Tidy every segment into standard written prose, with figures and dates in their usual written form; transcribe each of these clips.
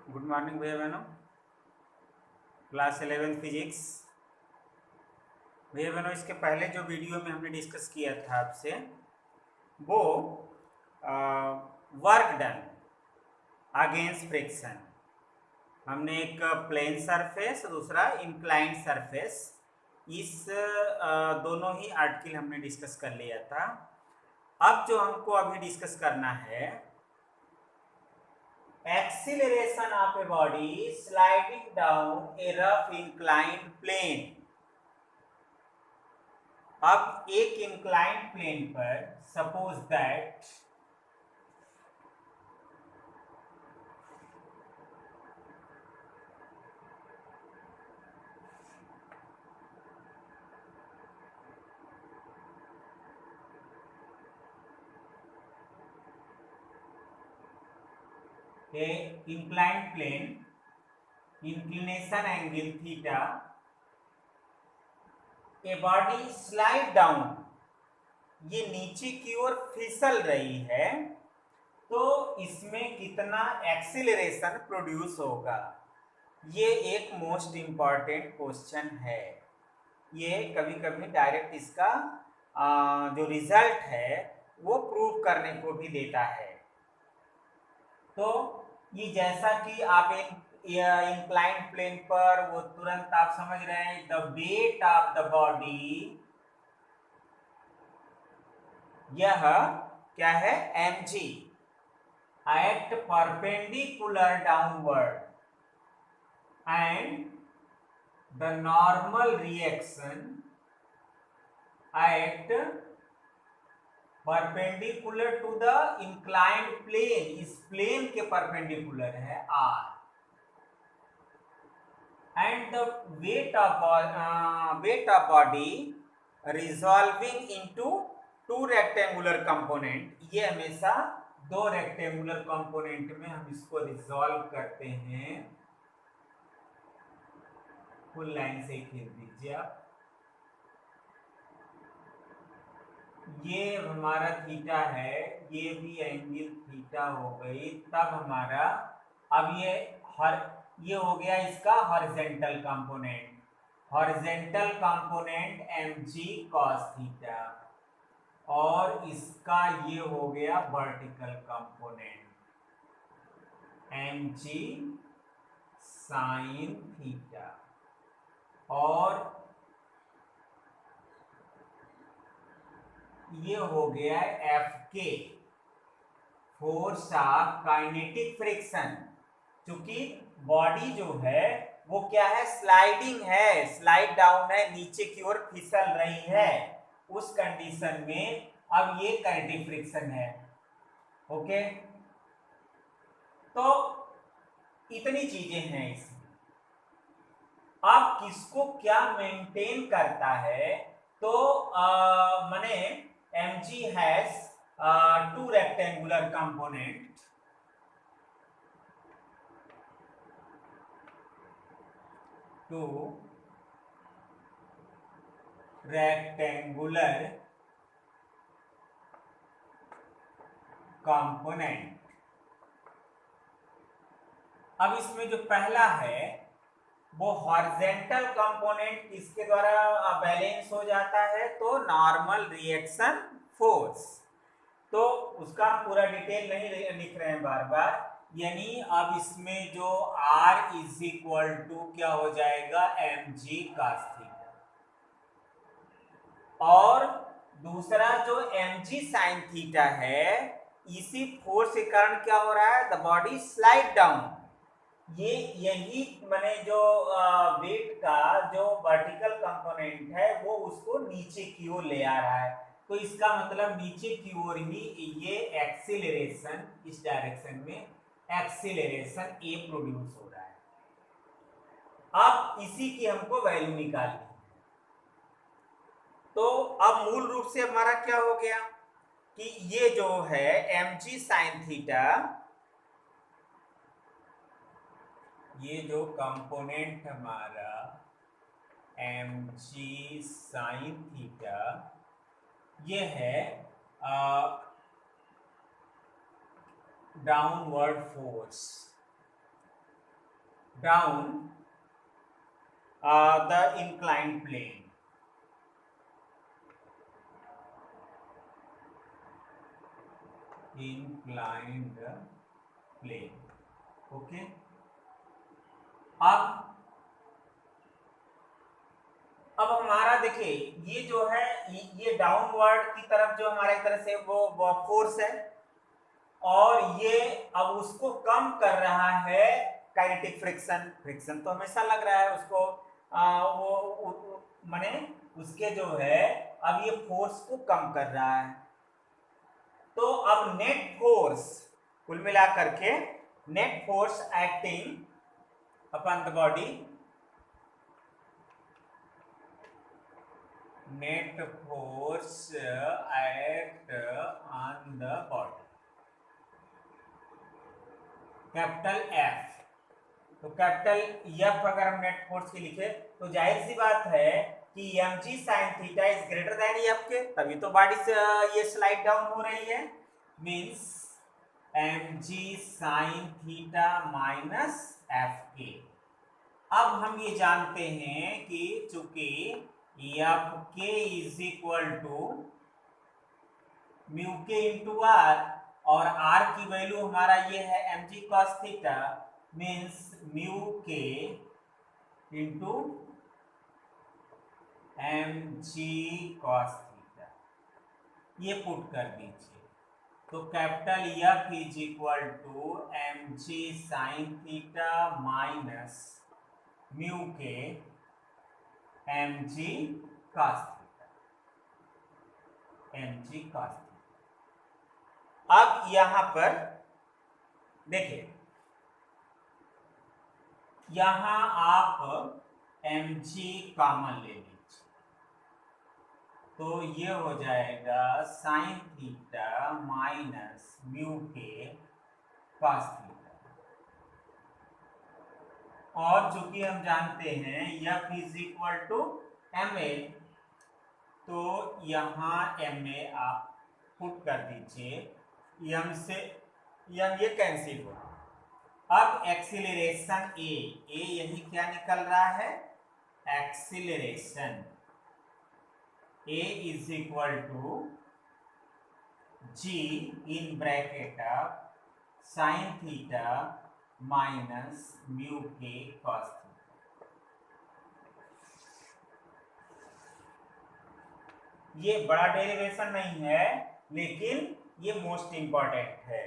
Good morning भैया बहनों। Class 11 physics. भैया बहनों, इसके पहले जो वीडियो में हमने डिस्कस किया था आपसे वो वर्क डन अगेंस्ट फ्रिक्शन। हमने एक प्लेन सरफेस, दूसरा इंक्लाइंड सरफेस, इस दोनों ही आर्टिकल हमने डिस्कस कर लिया था। अब जो हमको अभी डिस्कस करना है, acceleration of a body sliding down a rough inclined plane. अब एक इंक्लाइंड प्लेन पर suppose that a inclined plane, inclination angle theta, a body slide down, ये नीचे की ओर फिसल रही है, तो इसमें कितना एक्सीलरेशन प्रोड्यूस होगा? ये एक मोस्ट इंपॉर्टेंट क्वेश्चन है। ये कभी कभी डायरेक्ट इसका जो रिजल्ट है वो प्रूव करने को भी देता है। तो ये जैसा कि आप इंक्लाइंड प्लेन पर वो तुरंत आप समझ रहे हैं, the weight of the body, यह क्या है? mg at perpendicular downward and the normal reaction at perpendicular to the inclined plane, इस प्लेन के परपेंडिकुलर है r, and the weight of body resolving into two rectangular component. ये हमेशा दो rectangular component में हम इसको रिजॉल्व करते हैं। फुल लाइन से खींच दीजिए आप। ये हमारा थीटा है, ये भी एंगल थीटा हो गई। तब हमारा अब ये हो गया इसका horizontal component, horizontal component mg cos theta, और इसका ये हो गया vertical component mg sin theta, और ये हो गया Fk, force of kinetic friction. क्योंकि बॉडी जो है वो क्या है? स्लाइडिंग है, स्लाइड डाउन है, नीचे की ओर फिसल रही है। उस कंडीशन में अब ये काइनेटिक फ्रिक्शन है। ओके, तो इतनी चीजें हैं इसमें। अब किसको क्या मेंटेन करता है? तो माने mg has to rectangular component, to rectangular component. अब इसमें जो पहला है वो हॉरिजॉन्टल कंपोनेंट इसके द्वारा बैलेंस हो जाता है, तो नॉर्मल रिएक्शन फोर्स। तो उसका पूरा डिटेल नहीं लिख रहे हैं बार बार, यानी अब इसमें जो R इज इक्वल टू क्या हो जाएगा? mg cos थीटा, और दूसरा जो mg sin थीटा है, इसी फोर्स के कारण क्या हो रहा है? The body slide down. ये यही माने जो वेट का जो वर्टिकल कंपोनेंट है वो उसको नीचे की ओर ले आ रहा है, तो इसका मतलब नीचे की ओर ही ये एक्सीलरेशन, इस डायरेक्शन में एक्सीलरेशन ए प्रोड्यूस हो रहा है। अब इसी की हमको वैल्यू निकालनी है। तो अब मूल रूप से हमारा क्या हो गया कि ये जो है mg sin थीटा, ये जो कंपोनेंट हमारा mg sin थीटा, ये है downward force, down the inclined plane. Inclined plane. Okay, अब हमारा देखिए ये जो है ये डाउनवर्ड की तरफ जो हमारे तरह से वो फोर्स है, और ये अब उसको कम कर रहा है काइनेटिक फ्रिक्शन। फ्रिक्शन तो हमेशा लग रहा है उसको, माने उसके जो है अब ये फोर्स को कम कर रहा है। तो अब नेट फोर्स कुल मिलाकर के net force acting upon the body, net force act on the body capital F. तो कैपिटल एफ अगर हम नेट फोर्स की लिखे तो जाहिर सी बात है कि mg sin theta is greater than F के, तभी तो बॉडी से ये स्लाइड डाउन हो रही है। Means mg sin theta minus F के। अब हम ये जानते हैं कि चूंकि F k is equal to mu के इंटू आर, और आर की वैल्यू हमारा ये है mg cos theta, means mu के इंटू mg cos थीटा, ये पुट कर दीजिए। तो capital F is equal to mg sin theta minus mu k mg cos theta, mg cos theta. अब यहां पर देखिए, यहां आप mg कॉमन ले लीजिए, तो ये हो जाएगा sine theta minus mu k cos theta. और चूंकि हम जानते हैं f is equal to ma, तो यहां ma आप पुट कर दीजिए, m से m ये कैंसिल हो। अब एक्सीलरेशन a यही क्या निकल रहा है, acceleration a is equal to g in bracket of sine theta minus mu k cos theta. ये बड़ा डेरिवेशन नहीं है, लेकिन ये मोस्ट इंपॉर्टेंट है,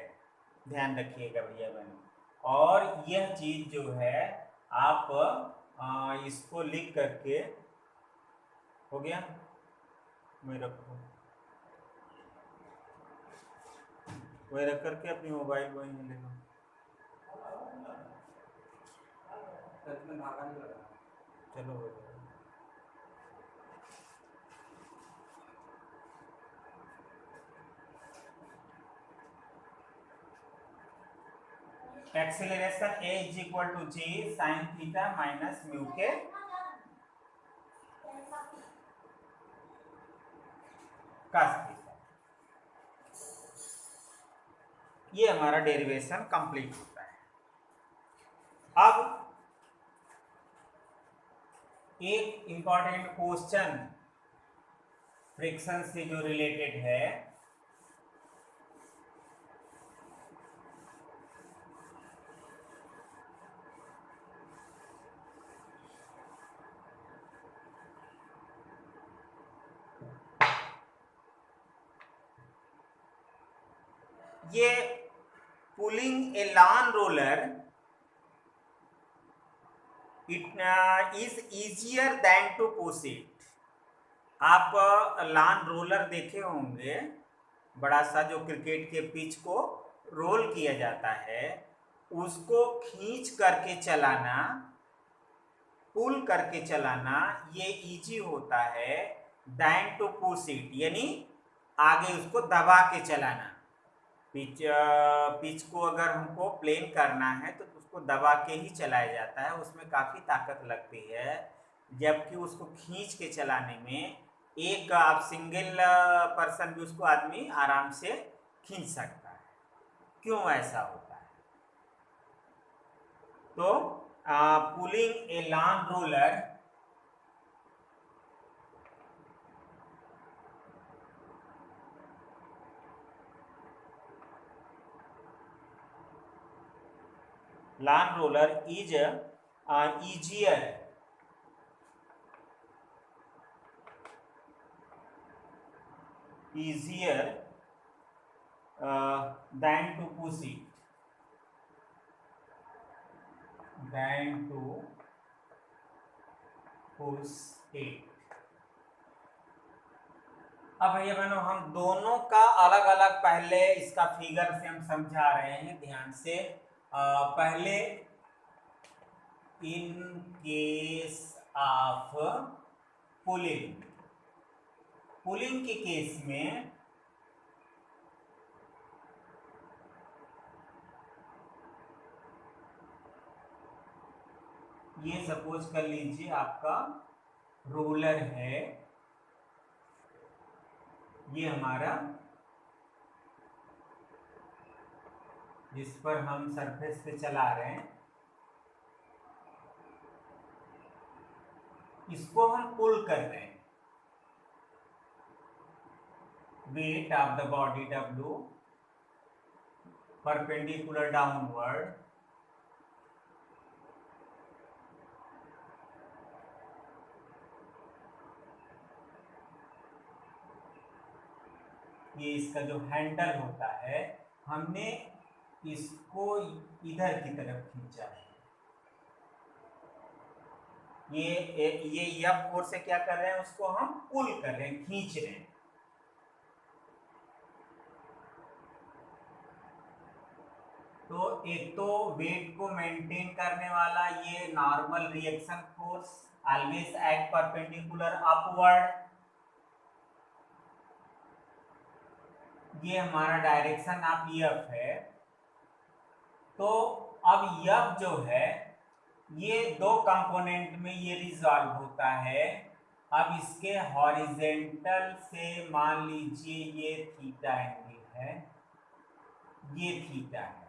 ध्यान रखिएगा भैया बहन। और यह चीज जो है आप इसको लिख करके, हो गया, मैं रखो वही रख करके अपनी मोबाइल वहीं ले लो। चलो हो जाएगा। Acceleration a is equal to g sine theta minus mu k cos theta. ये हमारा डेरिवेशन कंप्लीट होता है। अब एक इंपॉर्टेंट क्वेश्चन फ्रिक्शन से जो रिलेटेड है, ये pulling a lawn roller it is easier than to push it. आप लॉन रोलर देखे होंगे, बड़ा सा जो क्रिकेट के पिच को रोल किया जाता है, उसको खींच करके चलाना, पुल करके चलाना, ये इजी होता है देन टू पुश इट, यानी आगे उसको दबा के चलाना। पिच को अगर हमको प्लेन करना है तो उसको दबा के ही चलाया जाता है, उसमें काफ़ी ताकत लगती है, जबकि उसको खींच के चलाने में एक आप सिंगल पर्सन भी उसको आदमी आराम से खींच सकता है। क्यों ऐसा होता है? तो pulling a lawn roller is easier than to push it, than to push it। अब भैया बहनों हम दोनों का अलग अलग पहले इसका फिगर से हम समझा रहे हैं ध्यान से। पहले in case of pulling, pulling के केस में ये सपोज कर लीजिए आपका रोलर है, ये हमारा जिस पर हम सरफेस पे चला रहे हैं, इसको हम पुल कर रहे हैं। Wait of the body W perpendicular downward, ये इसका जो हैंडल होता है हमने इसको इधर की तरफ खींचा है। ये यप फोर्स से क्या कर रहे हैं, उसको हम पुल कर रहे हैं, खींच रहे हैं। तो एक तो वेट को मेंटेन करने वाला ये normal reaction force always act perpendicular upward, ये हमारा डायरेक्शन ऑफ एफ है। तो अब एफ जो है ये दो कंपोनेंट में ये रिजॉल्व होता है। अब इसके हॉरिजेंटल से मान लीजिए ये थीटा एंगल है, ये थीटा है,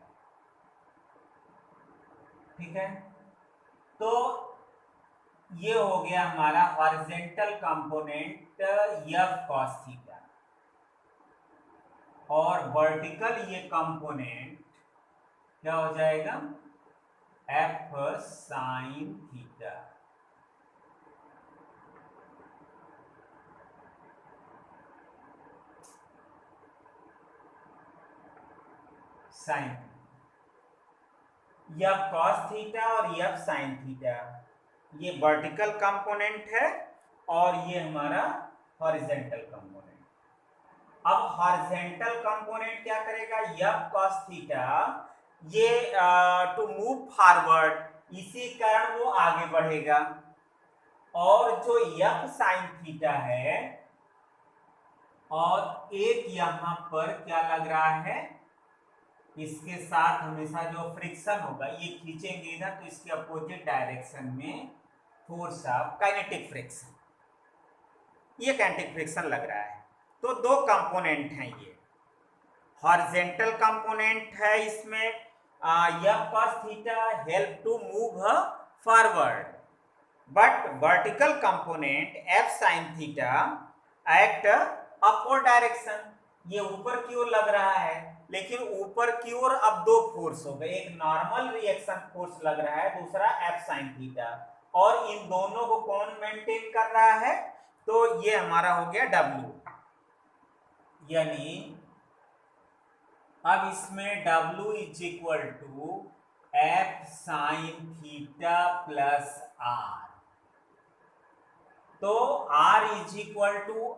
ठीक है। तो ये हो गया हमारा horizontal component F cos theta, और वर्टिकल ये कंपोनेंट क्या हो जाएगा, F sine theta. Sine F cos theta और एफ साइन थीटा, ये वर्टिकल कंपोनेंट है और ये हमारा हॉरिजेंटल कंपोनेंट। अब हॉरिजेंटल कंपोनेंट क्या करेगा, एफ कॉस थीटा, ये टू मूव फॉरवर्ड, इसी कारण वो आगे बढ़ेगा। और जो एफ साइन थीटा है, और एक यहां पर क्या लग रहा है, इसके साथ हमेशा जो फ्रिक्शन होगा, ये खींचेंगे इधर तो इसके अपोजिट डायरेक्शन में फोर्स ऑफ काइनेटिक फ्रिक्शन, ये काइनेटिक फ्रिक्शन लग रहा है। तो दो कंपोनेंट हैं, ये हॉरिजेंटल कंपोनेंट है, इसमें F cos theta help to move forward, but vertical component F sine theta act upward direction, ये ऊपर की ओर लग रहा है। लेकिन ऊपर की ओर अब दो फोर्स हो गए, एक नॉर्मल रिएक्शन फोर्स लग रहा है, दूसरा एफ साइन थीटा, और इन दोनों को कौन मेंटेन कर रहा है, तो ये हमारा हो गया W। यानी अब इसमें W is equal to F sine theta plus R। तो R इज इक्वल टू,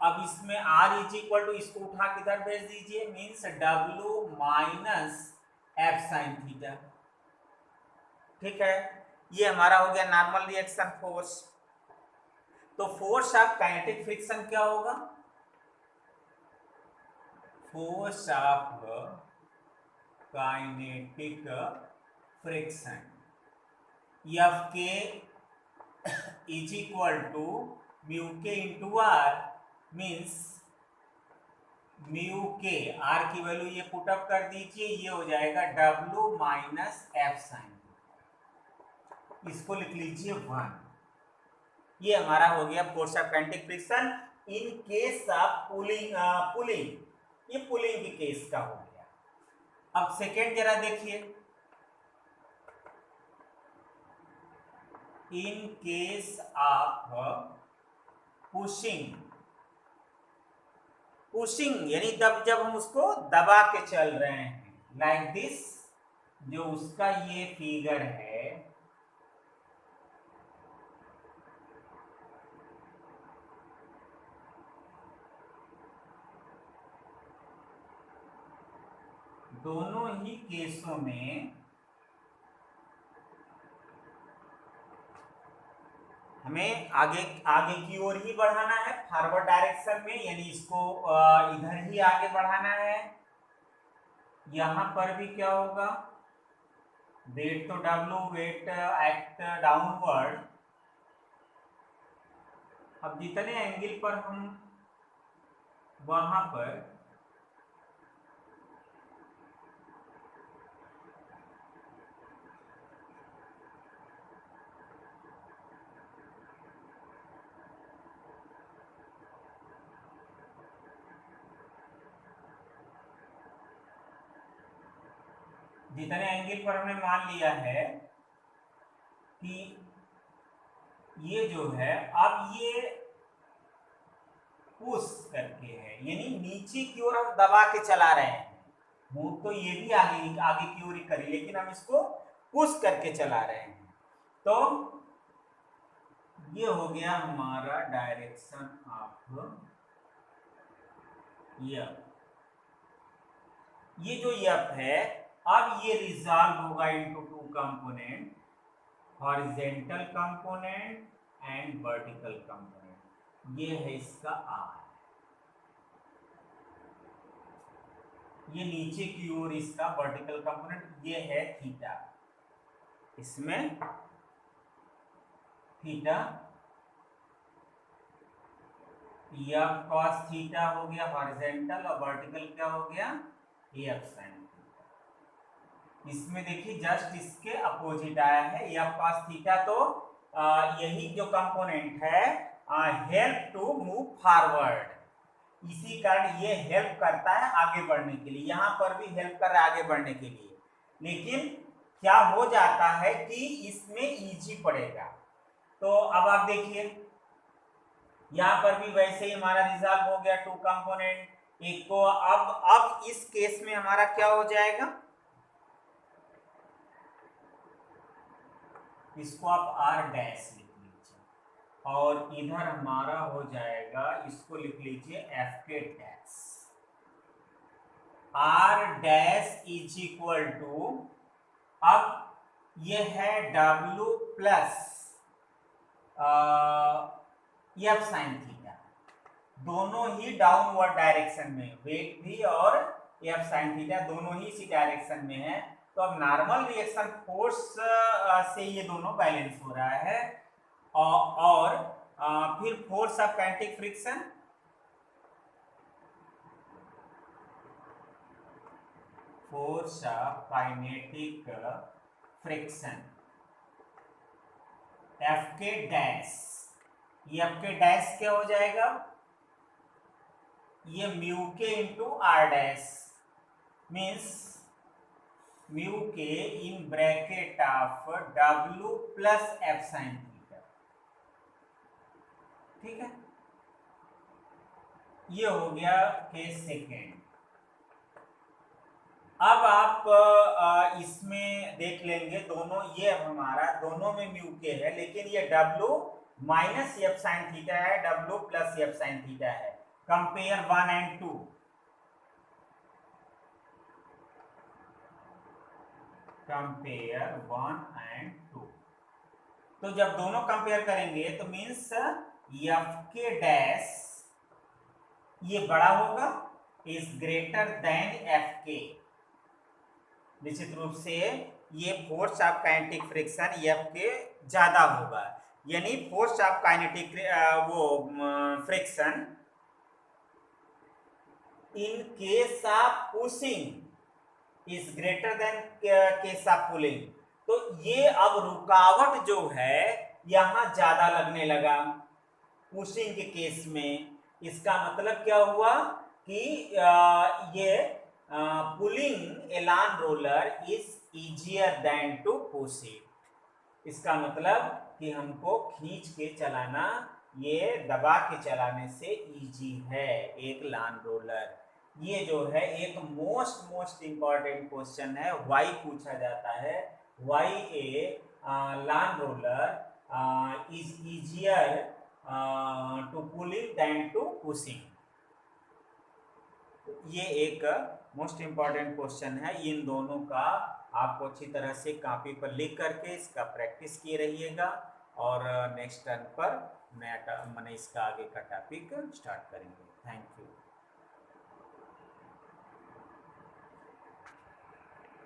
अब इसमें R इज इक्वल टू, इसको उठा किधर भेज दीजिए, means W minus F sine theta, ठीक है। ये हमारा हो गया नॉर्मल रिएक्शन फोर्स। तो फोर्स ऑफ काइनेटिक फ्रिक्शन क्या होगा, force of kinetic friction F k is equal to mu के इंटू आर, मीन्स म्यू के, आर की वैल्यू ये पुटअप कर दीजिए, ये हो जाएगा W माइनस एफ साइन। इसको लिख लीजिए 1। ये हमारा हो गया force of kinetic friction in case of pulling. ये पुलिंग के केस का हो गया। अब सेकेंड जरा देखिए, in case of pushing. Pushing यानी जब हम उसको दबा के चल रहे हैं, लाइक दिस, जो उसका ये फिगर है, दोनों ही केसों में हमें आगे आगे की ओर ही बढ़ाना है, फॉरवर्ड डायरेक्शन में, यानी इसको इधर ही आगे बढ़ाना है। यहां पर भी क्या होगा, वेट तो W, वेट एक्ट डाउनवर्ड। अब जितने एंगल पर हम वहां पर हमने मान लिया है कि ये जो है, अब ये पुश करके है, यानी नीचे की ओर हम दबा के चला रहे हैं। मूव तो ये भी आगे आगे की ओर ही करी, लेकिन हम इसको पुश करके चला रहे हैं। तो ये हो गया हमारा डायरेक्शन ऑफ यप। ये जो यप है, अब ये रिजॉल्व होगा into two component, horizontal component and vertical component. ये है इसका आर, ये नीचे की ओर इसका वर्टिकल कंपोनेंट, ये है थीटा। इसमें थीटा एफ कॉस थीटा हो गया हॉरिजॉन्टल, और वर्टिकल क्या हो गया, एफ साइन थीटा। इसमें देखिए जस्ट इसके अपोजिट आया है, एफ कॉस थीटा तो यही जो कंपोनेंट है हेल्प टू मूव फॉरवर्ड, इसी कारण ये हेल्प करता है आगे बढ़ने के लिए। यहां पर भी हेल्प कर रहा है आगे बढ़ने के लिए, लेकिन क्या हो जाता है कि इसमें इजी पड़ेगा। तो अब आप देखिए, यहां पर भी वैसे ही हमारा रिजॉल्व हो गया टू कंपोनेंट। एक को अब इस केस में हमारा क्या हो जाएगा, इसको आप आर डैश लिख लीजिए, और इधर हमारा हो जाएगा, इसको लिख लीजिए एफ के dash. R dash is equal to, अब ये है W plus F sine theta, दोनों ही डाउनवर्ड डायरेक्शन में, वेट भी और एफ साइन थीटा दोनों ही इसी डायरेक्शन में है। तो अब नॉर्मल रिएक्शन फोर्स से ये दोनों बैलेंस हो रहा है, और फिर force of kinetic friction, force of kinetic friction F के डैश, ये एफ के डैश क्या हो जाएगा, ये म्यू के into R dash, means mu के in bracket of W plus F sine theta. ठीक है, ये हो गया केस सेकेंड। अब आप इसमें देख लेंगे, दोनों ये हमारा दोनों में म्यू के है, लेकिन ये W minus F sine theta है, W plus F sine theta है। Compare 1 and 2, compare 1 and 2। तो जब दोनों कंपेयर करेंगे तो मीन्स एफ के डैश ये बड़ा होगा, इज ग्रेटर देन एफ के। निश्चित रूप से ये force of kinetic friction F के ज्यादा होगा, यानी force of kinetic friction in case of pushing is greater than case of pulling. तो ये अब रुकावट जो है यहां ज्यादा लगने लगा पुशिंग के केस में। इसका मतलब क्या हुआ कि ये pulling a lawn roller is easier than to push it. इसका मतलब कि हमको खींच के चलाना, ये दबा के चलाने से इजी है एक लान रोलर। ये जो है एक मोस्ट इंपॉर्टेंट क्वेश्चन है, वाई पूछा जाता है, why a lawn roller is easier to pulling than to pushing. ये एक मोस्ट इंपॉर्टेंट क्वेश्चन है। इन दोनों का आपको अच्छी तरह से कॉपी पर लिख करके इसका प्रैक्टिस किए रहिएगा, और नेक्स्ट टर्न पर नया मैंने इसका आगे का टॉपिक स्टार्ट करेंगे। Thank you.